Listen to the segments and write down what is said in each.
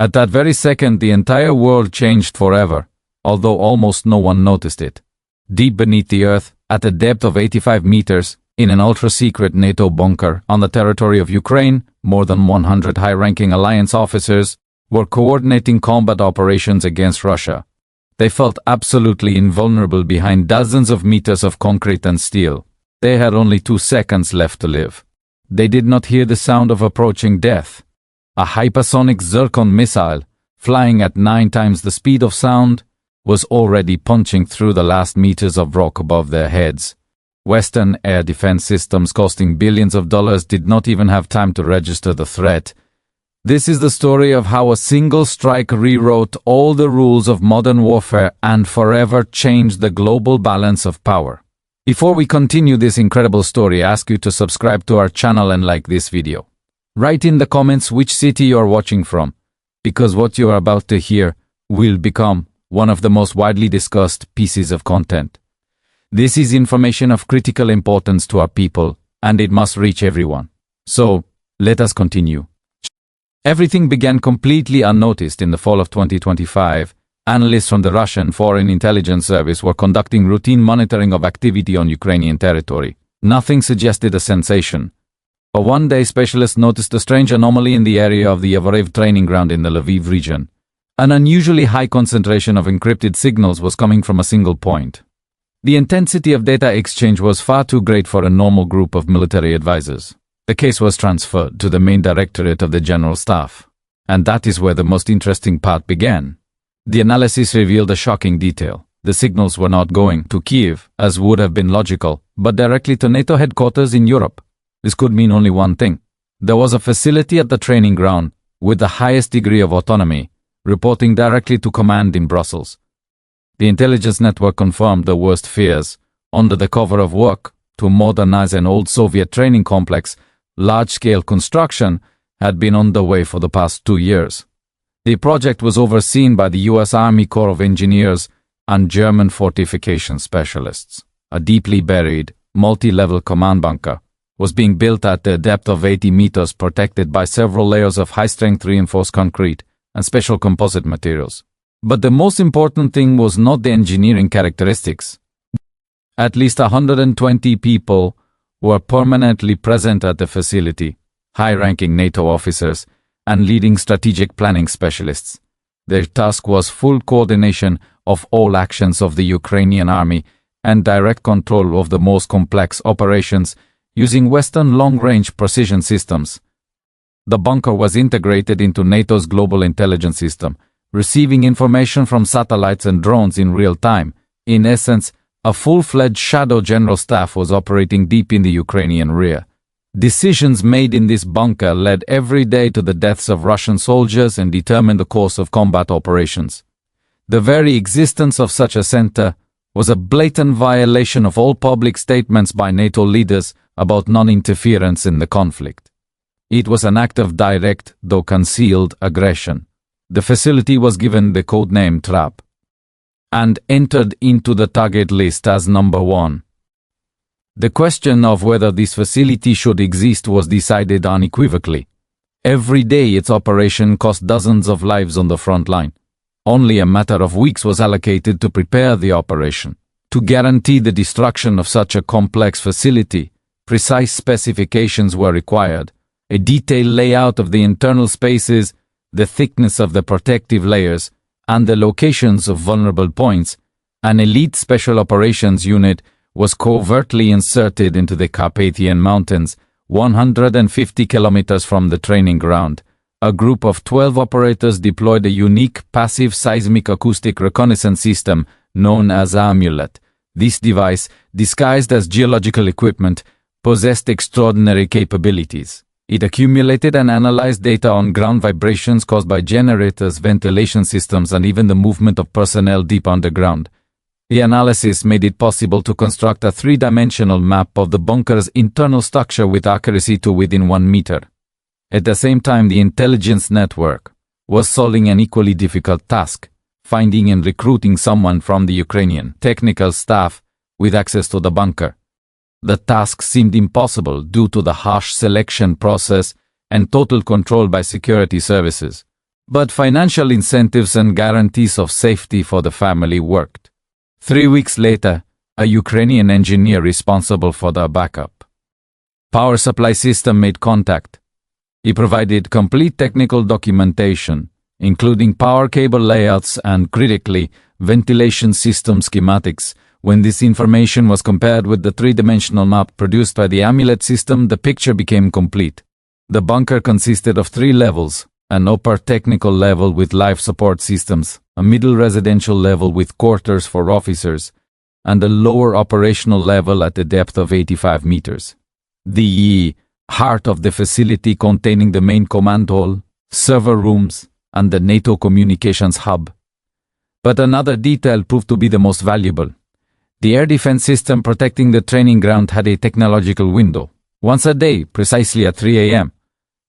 At that very second, the entire world changed forever, although almost no one noticed it. Deep beneath the earth, at a depth of 85 meters, in an ultra-secret NATO bunker on the territory of Ukraine, more than 100 high-ranking alliance officers were coordinating combat operations against Russia. They felt absolutely invulnerable behind dozens of meters of concrete and steel. They had only 2 seconds left to live. They did not hear the sound of approaching death. A hypersonic Zircon missile, flying at 9 times the speed of sound, was already punching through the last meters of rock above their heads. Western air defense systems costing billions of dollars did not even have time to register the threat. This is the story of how a single strike rewrote all the rules of modern warfare and forever changed the global balance of power. Before we continue this incredible story, I ask you to subscribe to our channel and like this video. Write in the comments which city you are watching from, because what you are about to hear will become one of the most widely discussed pieces of content. This is information of critical importance to our people, and it must reach everyone. So, let us continue. Everything began completely unnoticed in the fall of 2025. Analysts from the Russian Foreign Intelligence Service were conducting routine monitoring of activity on Ukrainian territory. Nothing suggested a sensation. But one day, specialists noticed a strange anomaly in the area of the Yavorev training ground in the Lviv region. An unusually high concentration of encrypted signals was coming from a single point. The intensity of data exchange was far too great for a normal group of military advisors. The case was transferred to the main directorate of the General Staff. And that is where the most interesting part began. The analysis revealed a shocking detail. The signals were not going to Kiev, as would have been logical, but directly to NATO headquarters in Europe. This could mean only one thing. There was a facility at the training ground with the highest degree of autonomy, reporting directly to command in Brussels. The intelligence network confirmed the worst fears. Under the cover of work to modernize an old Soviet training complex, large-scale construction had been on the way for the past 2 years. The project was overseen by the U.S. Army Corps of Engineers and German fortification specialists. A deeply buried, multi-level command bunker was being built at a depth of 80 meters, protected by several layers of high-strength reinforced concrete and special composite materials. But the most important thing was not the engineering characteristics. At least 120 people were permanently present at the facility, high-ranking NATO officers and leading strategic planning specialists. Their task was full coordination of all actions of the Ukrainian army and direct control of the most complex operations using Western long-range precision systems. The bunker was integrated into NATO's global intelligence system, receiving information from satellites and drones in real time. In essence, a full-fledged shadow general staff was operating deep in the Ukrainian rear. Decisions made in this bunker led every day to the deaths of Russian soldiers and determined the course of combat operations. The very existence of such a center was a blatant violation of all public statements by NATO leaders about non-interference in the conflict. It was an act of direct, though concealed, aggression. The facility was given the codename Trap and entered into the target list as number 1. The question of whether this facility should exist was decided unequivocally. Every day its operation cost dozens of lives on the front line. Only a matter of weeks was allocated to prepare the operation. To guarantee the destruction of such a complex facility, precise specifications were required. A detailed layout of the internal spaces, the thickness of the protective layers, and the locations of vulnerable points. An elite special operations unit was covertly inserted into the Carpathian Mountains, 150 kilometers from the training ground. A group of 12 operators deployed a unique passive seismic acoustic reconnaissance system known as Amulet. This device, disguised as geological equipment, possessed extraordinary capabilities. It accumulated and analyzed data on ground vibrations caused by generators, ventilation systems, and even the movement of personnel deep underground. The analysis made it possible to construct a 3-dimensional map of the bunker's internal structure with accuracy to within 1 meter. At the same time, the intelligence network was solving an equally difficult task, finding and recruiting someone from the Ukrainian technical staff with access to the bunker. The task seemed impossible due to the harsh selection process and total control by security services. But financial incentives and guarantees of safety for the family worked. 3 weeks later, a Ukrainian engineer responsible for the backup power supply system made contact. He provided complete technical documentation, including power cable layouts and, critically, ventilation system schematics. When this information was compared with the three-dimensional map produced by the amulet system, the picture became complete. The bunker consisted of 3 levels: an upper technical level with life support systems, a middle residential level with quarters for officers, and a lower operational level at a depth of 85 meters. The heart of the facility, containing the main command hall, server rooms, and the NATO communications hub. But another detail proved to be the most valuable. The air defense system protecting the training ground had a technological window. Once a day, precisely at 3 a.m.,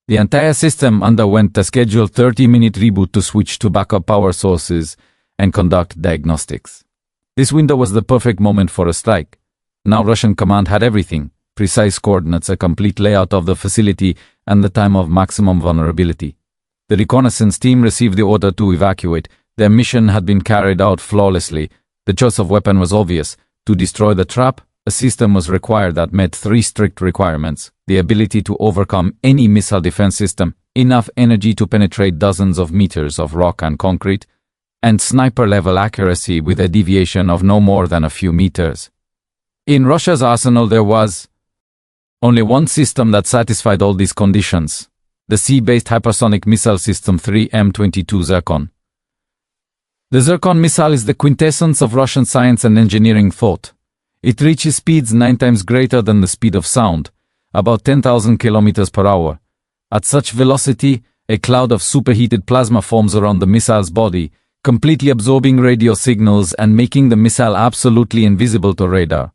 the entire system underwent a scheduled 30-minute reboot to switch to backup power sources and conduct diagnostics. This window was the perfect moment for a strike. Now Russian command had everything: precise coordinates, a complete layout of the facility, and the time of maximum vulnerability. The reconnaissance team received the order to evacuate. Their mission had been carried out flawlessly. The choice of weapon was obvious. To destroy the trap, a system was required that met 3 strict requirements: the ability to overcome any missile defense system, enough energy to penetrate dozens of meters of rock and concrete, and sniper-level accuracy with a deviation of no more than a few meters. In Russia's arsenal there was only one system that satisfied all these conditions: the sea-based hypersonic missile system 3M22 Zircon. The Zircon missile is the quintessence of Russian science and engineering thought. It reaches speeds 9 times greater than the speed of sound, about 10,000 kilometers per hour. At such velocity, a cloud of superheated plasma forms around the missile's body, completely absorbing radio signals and making the missile absolutely invisible to radar.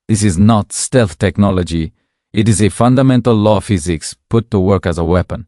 This is not stealth technology. It is a fundamental law of physics put to work as a weapon.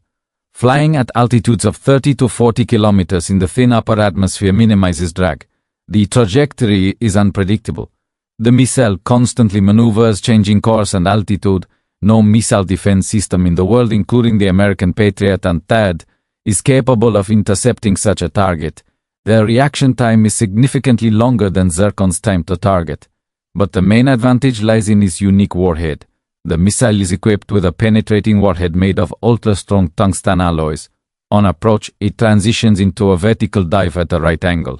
Flying at altitudes of 30 to 40 kilometers in the thin upper atmosphere minimizes drag. The trajectory is unpredictable. The missile constantly maneuvers, changing course and altitude. No missile defense system in the world, including the American Patriot and THAAD, is capable of intercepting such a target. Their reaction time is significantly longer than Zircon's time to target. But the main advantage lies in its unique warhead. The missile is equipped with a penetrating warhead made of ultra-strong tungsten alloys. On approach, it transitions into a vertical dive at a right angle.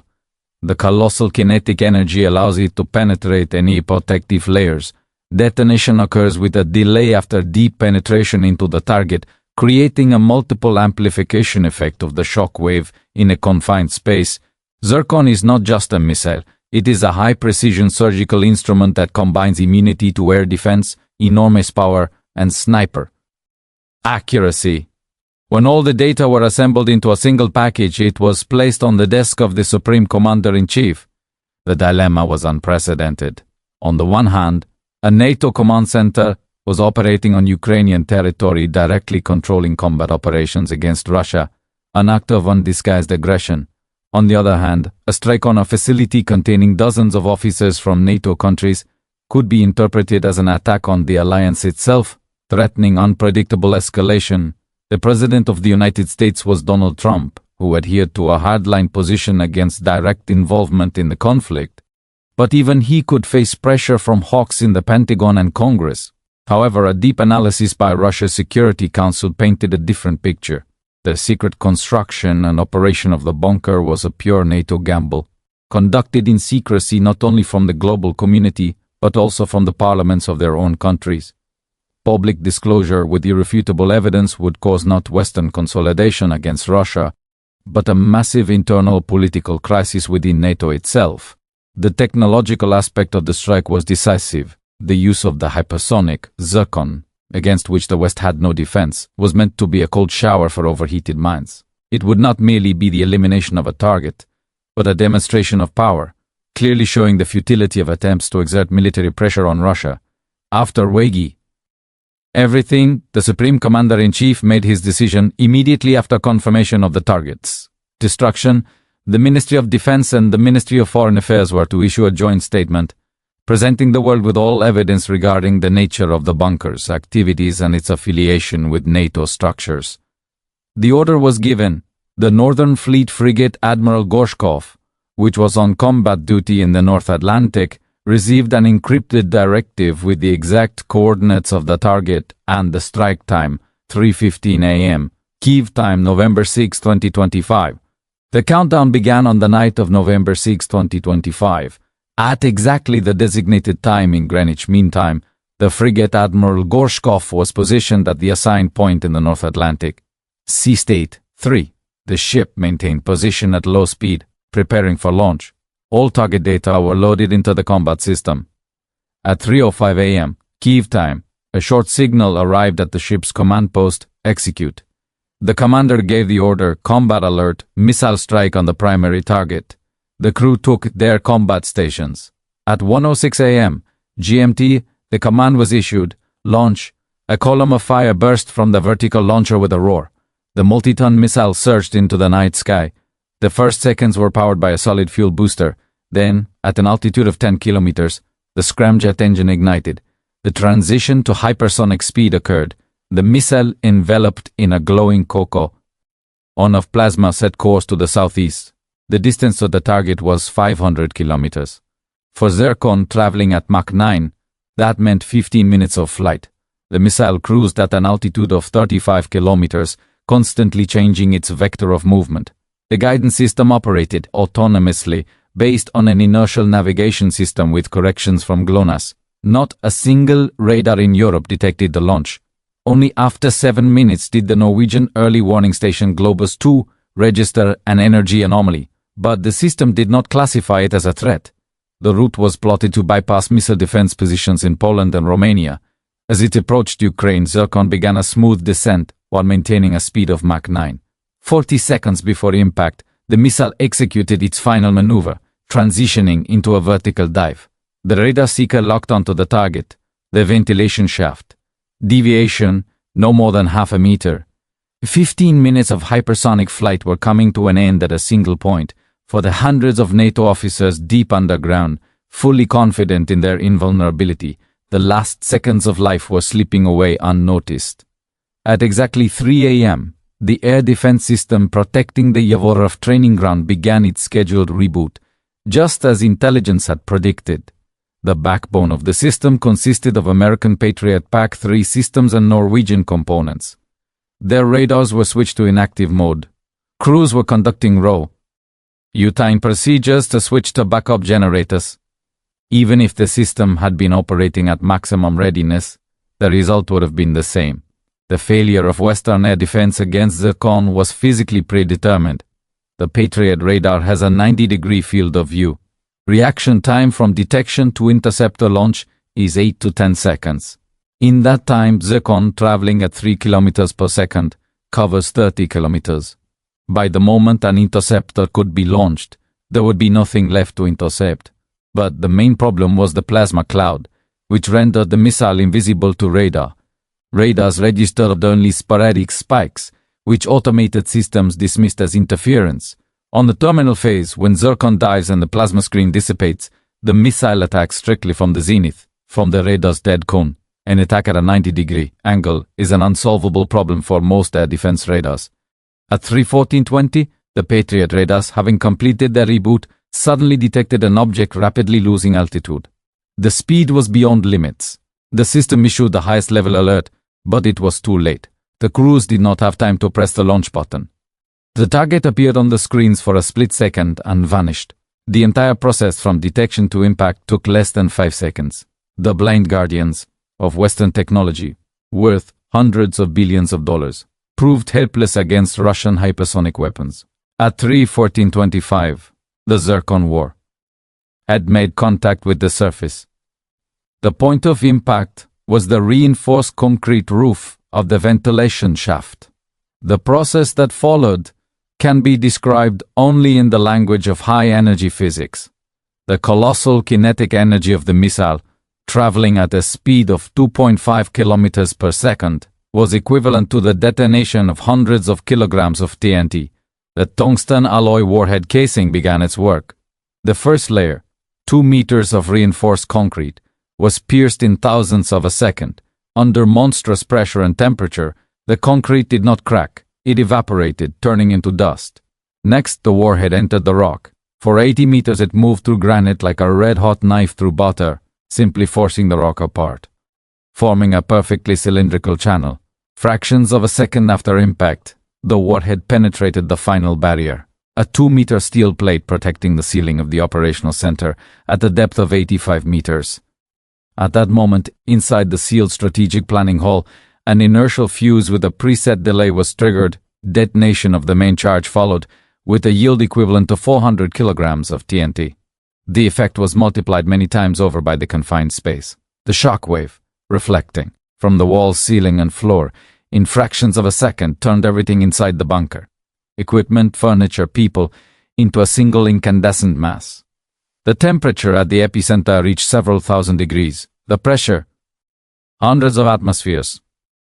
The colossal kinetic energy allows it to penetrate any protective layers. Detonation occurs with a delay after deep penetration into the target, creating a multiple amplification effect of the shockwave in a confined space. Zircon is not just a missile. It is a high-precision surgical instrument that combines immunity to air defense, enormous power, and sniper accuracy. When all the data were assembled into a single package, it was placed on the desk of the Supreme Commander-in-Chief. The dilemma was unprecedented. On the one hand, a NATO command center was operating on Ukrainian territory, directly controlling combat operations against Russia, an act of undisguised aggression. On the other hand, a strike on a facility containing dozens of officers from NATO countries could be interpreted as an attack on the alliance itself, threatening unpredictable escalation. The President of the United States was Donald Trump, who adhered to a hardline position against direct involvement in the conflict. But even he could face pressure from hawks in the Pentagon and Congress. However, a deep analysis by Russia's Security Council painted a different picture. The secret construction and operation of the bunker was a pure NATO gamble, conducted in secrecy not only from the global community, but also from the parliaments of their own countries. Public disclosure with irrefutable evidence would cause not Western consolidation against Russia, but a massive internal political crisis within NATO itself. The technological aspect of the strike was decisive. The use of the hypersonic Zircon, against which the West had no defense, was meant to be a cold shower for overheated minds. It would not merely be the elimination of a target, but a demonstration of power, clearly showing the futility of attempts to exert military pressure on Russia. After weighing everything, the Supreme Commander-in-Chief made his decision immediately after confirmation of the target's destruction. The Ministry of Defense and the Ministry of Foreign Affairs were to issue a joint statement, presenting the world with all evidence regarding the nature of the bunker's activities and its affiliation with NATO structures. The order was given. The Northern Fleet frigate Admiral Gorshkov, which was on combat duty in the North Atlantic, received an encrypted directive with the exact coordinates of the target and the strike time, 3:15 a.m., Kyiv time, November 6, 2025. The countdown began on the night of November 6, 2025. At exactly the designated time in Greenwich Mean Time, the frigate Admiral Gorshkov was positioned at the assigned point in the North Atlantic. Sea state 3. The ship maintained position at low speed, preparing for launch. All target data were loaded into the combat system. At 3:05 a.m., Kyiv time, a short signal arrived at the ship's command post, execute. The commander gave the order, combat alert, missile strike on the primary target. The crew took their combat stations. At 1:06 a.m., GMT, the command was issued, launch. A column of fire burst from the vertical launcher with a roar. The multi-ton missile surged into the night sky. The first seconds were powered by a solid fuel booster. Then, at an altitude of 10 kilometers, the scramjet engine ignited. The transition to hypersonic speed occurred. The missile, enveloped in a glowing cocoa of plasma, set course to the southeast. The distance to the target was 500 kilometers. For Zircon traveling at Mach 9, that meant 15 minutes of flight. The missile cruised at an altitude of 35 kilometers, constantly changing its vector of movement. The guidance system operated autonomously, based on an inertial navigation system with corrections from GLONASS. Not a single radar in Europe detected the launch. Only after 7 minutes did the Norwegian early warning station Globus 2 register an energy anomaly, but the system did not classify it as a threat. The route was plotted to bypass missile defense positions in Poland and Romania. As it approached Ukraine, Zircon began a smooth descent while maintaining a speed of Mach 9. 40 seconds before impact, the missile executed its final maneuver, transitioning into a vertical dive. The radar seeker locked onto the target, the ventilation shaft. Deviation, no more than half a meter. 15 minutes of hypersonic flight were coming to an end at a single point, for the hundreds of NATO officers deep underground, fully confident in their invulnerability. The last seconds of life were slipping away unnoticed. At exactly 3 a.m., the air defense system protecting the Yavorov training ground began its scheduled reboot, just as intelligence had predicted. The backbone of the system consisted of American Patriot PAC-3 systems and Norwegian components. Their radars were switched to inactive mode. Crews were conducting routine procedures to switch to backup generators. Even if the system had been operating at maximum readiness, the result would have been the same. The failure of Western air defense against Zircon was physically predetermined. The Patriot radar has a 90-degree field of view. Reaction time from detection to interceptor launch is 8 to 10 seconds. In that time, Zircon, traveling at 3 kilometers per second, covers 30 kilometers. By the moment an interceptor could be launched, there would be nothing left to intercept. But the main problem was the plasma cloud, which rendered the missile invisible to radar. Radars registered only sporadic spikes, which automated systems dismissed as interference. On the terminal phase, when Zircon dives and the plasma screen dissipates, the missile attacks strictly from the zenith, from the radar's dead cone. An attack at a 90-degree angle is an unsolvable problem for most air defense radars. At 3:14:20, the Patriot radars, having completed their reboot, suddenly detected an object rapidly losing altitude. The speed was beyond limits. The system issued the highest level alert, but it was too late. The crews did not have time to press the launch button. The target appeared on the screens for a split second and vanished. The entire process from detection to impact took less than 5 seconds. The blind guardians of Western technology, worth hundreds of billions of dollars, proved helpless against Russian hypersonic weapons. At 3:14:25, the Zircon war had made contact with the surface. The point of impact was the reinforced concrete roof of the ventilation shaft. The process that followed can be described only in the language of high-energy physics. The colossal kinetic energy of the missile, traveling at a speed of 2.5 kilometers per second, was equivalent to the detonation of hundreds of kilograms of TNT. The tungsten alloy warhead casing began its work. The first layer, 2 meters of reinforced concrete, was pierced in thousandths of a second. Under monstrous pressure and temperature, the concrete did not crack. it evaporated, turning into dust. Next, the warhead entered the rock. For 80 meters it moved through granite like a red-hot knife through butter, simply forcing the rock apart, forming a perfectly cylindrical channel. Fractions of a second after impact, the warhead penetrated the final barrier, a 2-meter steel plate protecting the ceiling of the operational center at a depth of 85 meters. At that moment, inside the sealed strategic planning hall, an inertial fuse with a preset delay was triggered. Detonation of the main charge followed, with a yield equivalent to 400 kilograms of TNT. The effect was multiplied many times over by the confined space. The shockwave, reflecting from the walls, ceiling, and floor, in fractions of a second turned everything inside the bunker, equipment, furniture, people, into a single incandescent mass. The temperature at the epicenter reached several thousand degrees. The pressure, hundreds of atmospheres.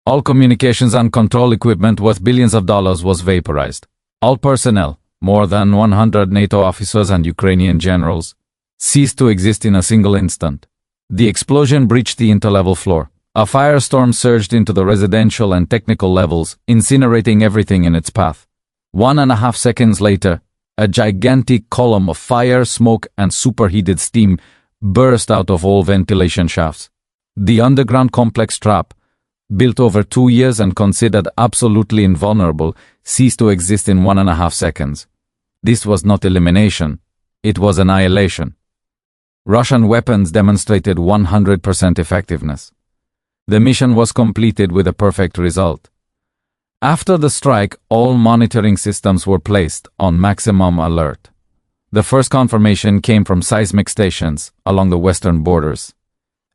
All communications and control equipment worth billions of dollars was vaporized. All personnel, more than 100 NATO officers and Ukrainian generals, ceased to exist in a single instant. The explosion breached the interlevel floor. A firestorm surged into the residential and technical levels, incinerating everything in its path. 1.5 seconds later, a gigantic column of fire, smoke, and superheated steam burst out of all ventilation shafts. The underground complex trap, built over 2 years and considered absolutely invulnerable, ceased to exist in 1.5 seconds. This was not elimination, it was annihilation. Russian weapons demonstrated 100% effectiveness. The mission was completed with a perfect result. After the strike, all monitoring systems were placed on maximum alert. The first confirmation came from seismic stations along the western borders.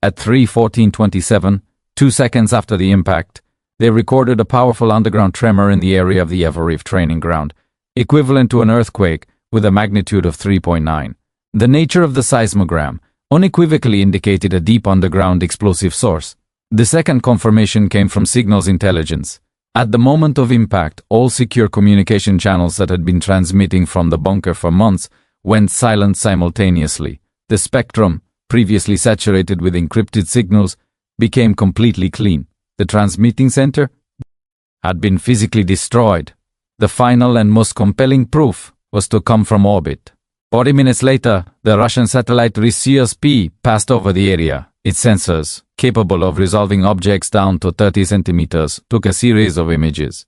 At 3:14:27, 2 seconds after the impact, they recorded a powerful underground tremor in the area of the Yavoriv training ground, equivalent to an earthquake with a magnitude of 3.9. The nature of the seismogram unequivocally indicated a deep underground explosive source. The second confirmation came from signals intelligence. At the moment of impact, all secure communication channels that had been transmitting from the bunker for months went silent simultaneously. The spectrum, previously saturated with encrypted signals, became completely clean. The transmitting center had been physically destroyed. The final and most compelling proof was to come from orbit. 40 minutes later, the Russian satellite RIS-CSP passed over the area. Its sensors, capable of resolving objects down to 30 centimeters, took a series of images.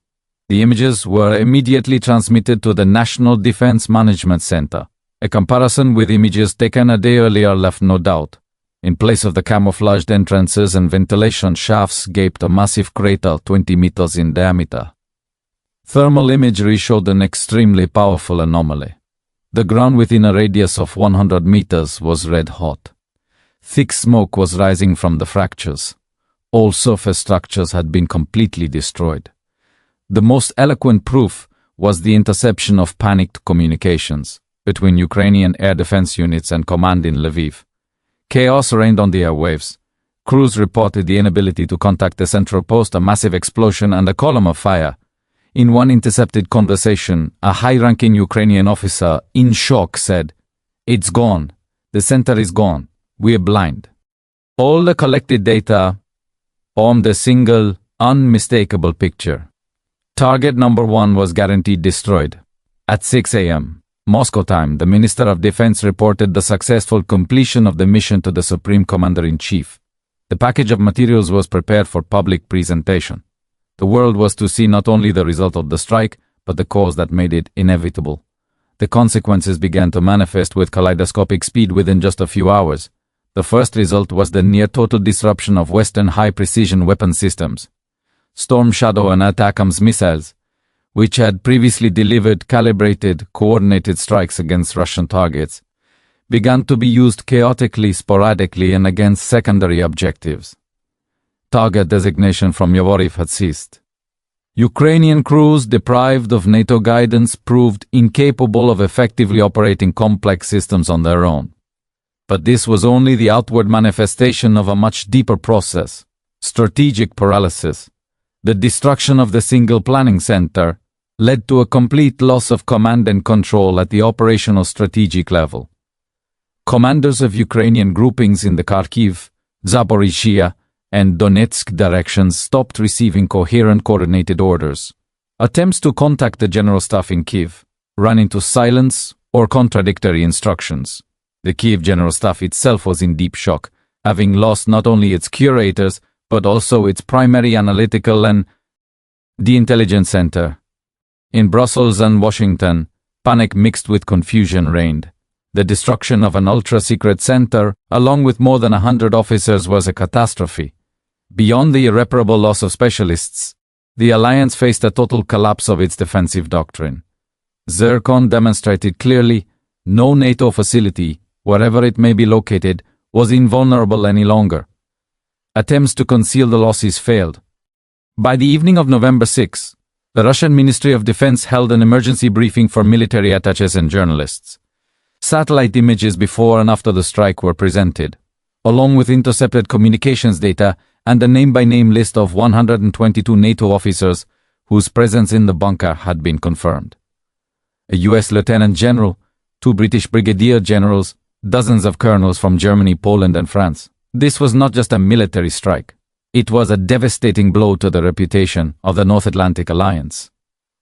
The images were immediately transmitted to the National Defense Management Center. A comparison with images taken a day earlier left no doubt. In place of the camouflaged entrances and ventilation shafts gaped a massive crater 20 meters in diameter. Thermal imagery showed an extremely powerful anomaly. The ground within a radius of 100 meters was red hot. Thick smoke was rising from the fractures. All surface structures had been completely destroyed. The most eloquent proof was the interception of panicked communications between Ukrainian air defense units and command in Lviv. Chaos reigned on the airwaves. Crews reported the inability to contact the central post, a massive explosion, and a column of fire. In one intercepted conversation, a high-ranking Ukrainian officer, in shock, said, "It's gone. The center is gone. We're blind." All the collected data formed a single, unmistakable picture. Target number 1 was guaranteed destroyed. At 6 a.m. Moscow time, the Minister of Defense reported the successful completion of the mission to the Supreme Commander-in-Chief. The package of materials was prepared for public presentation. The world was to see not only the result of the strike, but the cause that made it inevitable. The consequences began to manifest with kaleidoscopic speed within just a few hours. The first result was the near-total disruption of Western high-precision weapon systems. Storm Shadow and ATACMS missiles, which had previously delivered calibrated, coordinated strikes against Russian targets, began to be used chaotically, sporadically, and against secondary objectives. Target designation from Yavoriv had ceased. Ukrainian crews, deprived of NATO guidance, proved incapable of effectively operating complex systems on their own. But this was only the outward manifestation of a much deeper process: strategic paralysis. The destruction of the single planning center led to a complete loss of command and control at the operational strategic level. Commanders of Ukrainian groupings in the Kharkiv, Zaporizhzhia, and Donetsk directions stopped receiving coherent coordinated orders. Attempts to contact the general staff in Kiev ran into silence or contradictory instructions. The Kiev general staff itself was in deep shock, having lost not only its curators, but also its primary analytical and the intelligence center. In Brussels and Washington, panic mixed with confusion reigned. The destruction of an ultra-secret center, along with more than 100 officers, was a catastrophe. Beyond the irreparable loss of specialists, the alliance faced a total collapse of its defensive doctrine. Zircon demonstrated clearly no NATO facility, wherever it may be located, was invulnerable any longer. Attempts to conceal the losses failed. By the evening of November 6, the Russian Ministry of Defense held an emergency briefing for military attaches and journalists. Satellite images before and after the strike were presented, along with intercepted communications data and a name-by-name list of 122 NATO officers whose presence in the bunker had been confirmed. A US lieutenant general, 2 British brigadier generals, dozens of colonels from Germany, Poland and France. This was not just a military strike. It was a devastating blow to the reputation of the North Atlantic Alliance.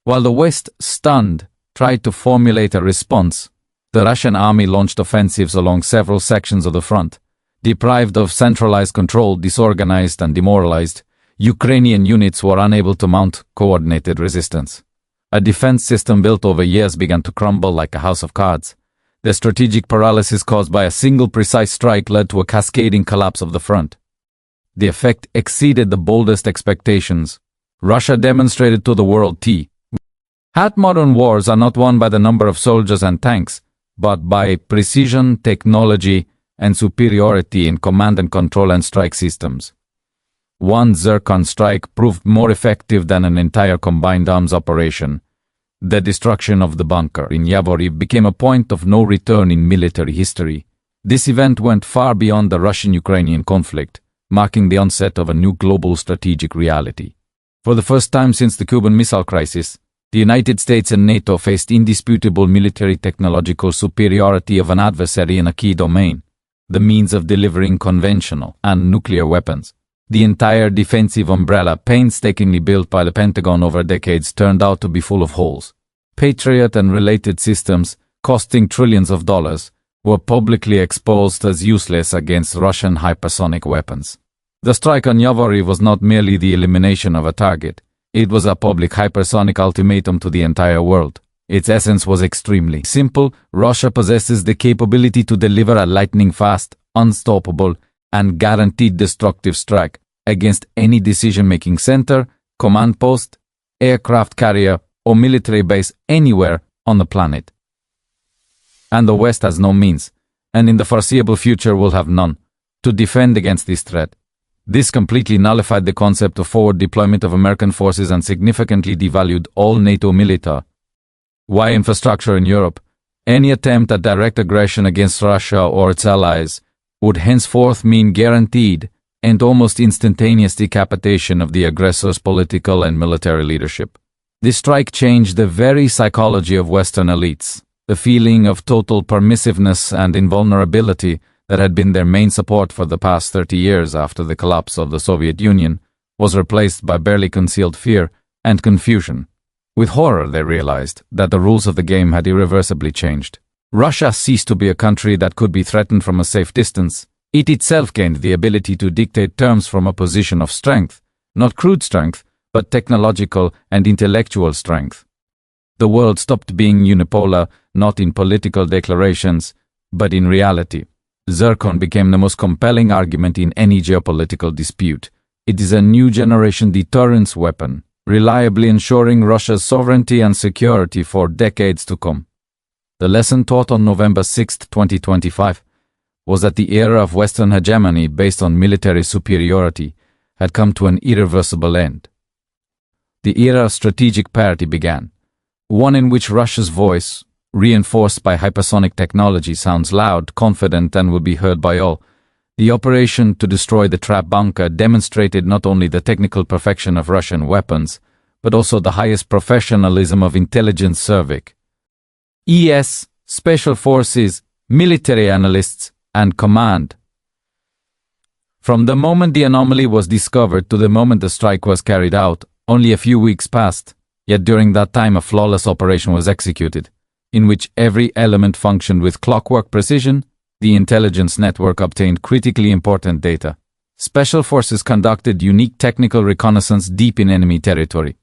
While the West, stunned, tried to formulate a response, the Russian army launched offensives along several sections of the front. Deprived of centralized control, disorganized and demoralized, Ukrainian units were unable to mount coordinated resistance. A defense system built over years began to crumble like a house of cards. The strategic paralysis caused by a single precise strike led to a cascading collapse of the front. The effect exceeded the boldest expectations. Russia demonstrated to the world that modern wars are not won by the number of soldiers and tanks, but by precision, technology, and superiority in command and control and strike systems. One Zircon strike proved more effective than an entire combined arms operation. The destruction of the bunker in Yavoriv became a point of no return in military history. This event went far beyond the Russian-Ukrainian conflict, marking the onset of a new global strategic reality. For the first time since the Cuban Missile Crisis, the United States and NATO faced indisputable military technological superiority of an adversary in a key domain, the means of delivering conventional and nuclear weapons. The entire defensive umbrella painstakingly built by the Pentagon over decades turned out to be full of holes. Patriot and related systems, costing trillions of dollars, were publicly exposed as useless against Russian hypersonic weapons. The strike on Yavoriv was not merely the elimination of a target. It was a public hypersonic ultimatum to the entire world. Its essence was extremely simple. Russia possesses the capability to deliver a lightning-fast, unstoppable, and guaranteed destructive strike against any decision-making center, command post, aircraft carrier, or military base anywhere on the planet. And the West has no means, and in the foreseeable future will have none, to defend against this threat. This completely nullified the concept of forward deployment of American forces and significantly devalued all NATO military infrastructure in Europe. Any attempt at direct aggression against Russia or its allies would henceforth mean guaranteed and almost instantaneous decapitation of the aggressor's political and military leadership. This strike changed the very psychology of Western elites. The feeling of total permissiveness and invulnerability that had been their main support for the past 30 years after the collapse of the Soviet Union was replaced by barely concealed fear and confusion. With horror, they realized that the rules of the game had irreversibly changed. Russia ceased to be a country that could be threatened from a safe distance. It itself gained the ability to dictate terms from a position of strength, not crude strength, but technological and intellectual strength. The world stopped being unipolar, not in political declarations, but in reality. Zircon became the most compelling argument in any geopolitical dispute. It is a new generation deterrence weapon, reliably ensuring Russia's sovereignty and security for decades to come. The lesson taught on November 6, 2025, was that the era of Western hegemony based on military superiority had come to an irreversible end. The era of strategic parity began, one in which Russia's voice, reinforced by hypersonic technology, sounds loud, confident, and will be heard by all. The operation to destroy the trap bunker demonstrated not only the technical perfection of Russian weapons, but also the highest professionalism of intelligence service, special forces, military analysts, and command. From the moment the anomaly was discovered to the moment the strike was carried out, only a few weeks passed. Yet during that time a flawless operation was executed, in which every element functioned with clockwork precision. The intelligence network obtained critically important data. Special forces conducted unique technical reconnaissance deep in enemy territory.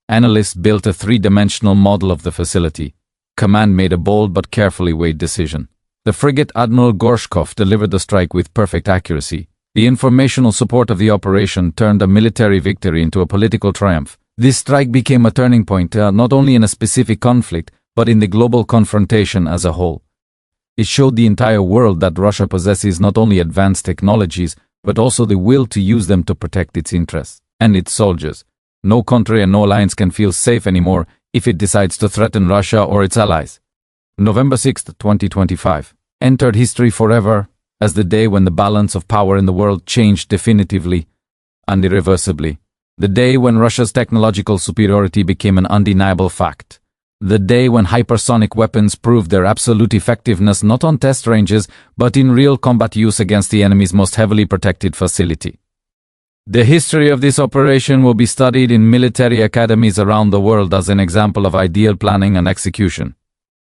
Analysts built a three-dimensional model of the facility. Command made a bold but carefully weighed decision. The frigate Admiral Gorshkov delivered the strike with perfect accuracy. The informational support of the operation turned a military victory into a political triumph. This strike became a turning point, not only in a specific conflict, but in the global confrontation as a whole. It showed the entire world that Russia possesses not only advanced technologies, but also the will to use them to protect its interests and its soldiers. No country and no alliance can feel safe anymore if it decides to threaten Russia or its allies. November 6, 2025, entered history forever as the day when the balance of power in the world changed definitively and irreversibly. The day when Russia's technological superiority became an undeniable fact. The day when hypersonic weapons proved their absolute effectiveness not on test ranges, but in real combat use against the enemy's most heavily protected facility. The history of this operation will be studied in military academies around the world as an example of ideal planning and execution.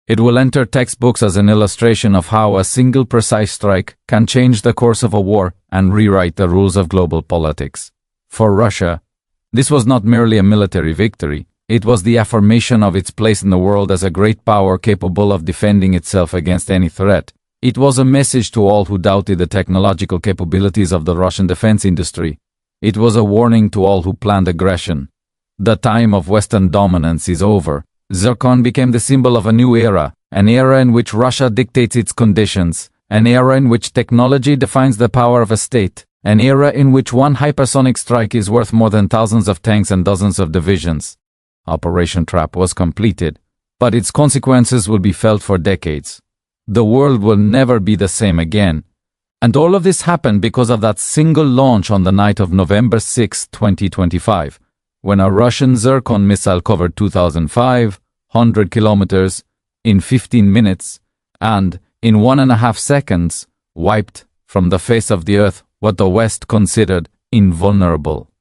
It will enter textbooks as an illustration of how a single precise strike can change the course of a war and rewrite the rules of global politics. For Russia, this was not merely a military victory. It was the affirmation of its place in the world as a great power capable of defending itself against any threat. It was a message to all who doubted the technological capabilities of the Russian defense industry. It was a warning to all who planned aggression. The time of Western dominance is over. Zircon became the symbol of a new era, an era in which Russia dictates its conditions, an era in which technology defines the power of a state, an era in which one hypersonic strike is worth more than thousands of tanks and dozens of divisions. Operation Trap was completed, but its consequences will be felt for decades. The world will never be the same again. And all of this happened because of that single launch on the night of November 6, 2025, when a Russian Zircon missile covered 2,500 kilometers in 15 minutes and, in 1.5 seconds, wiped from the face of the earth what the West considered invulnerable.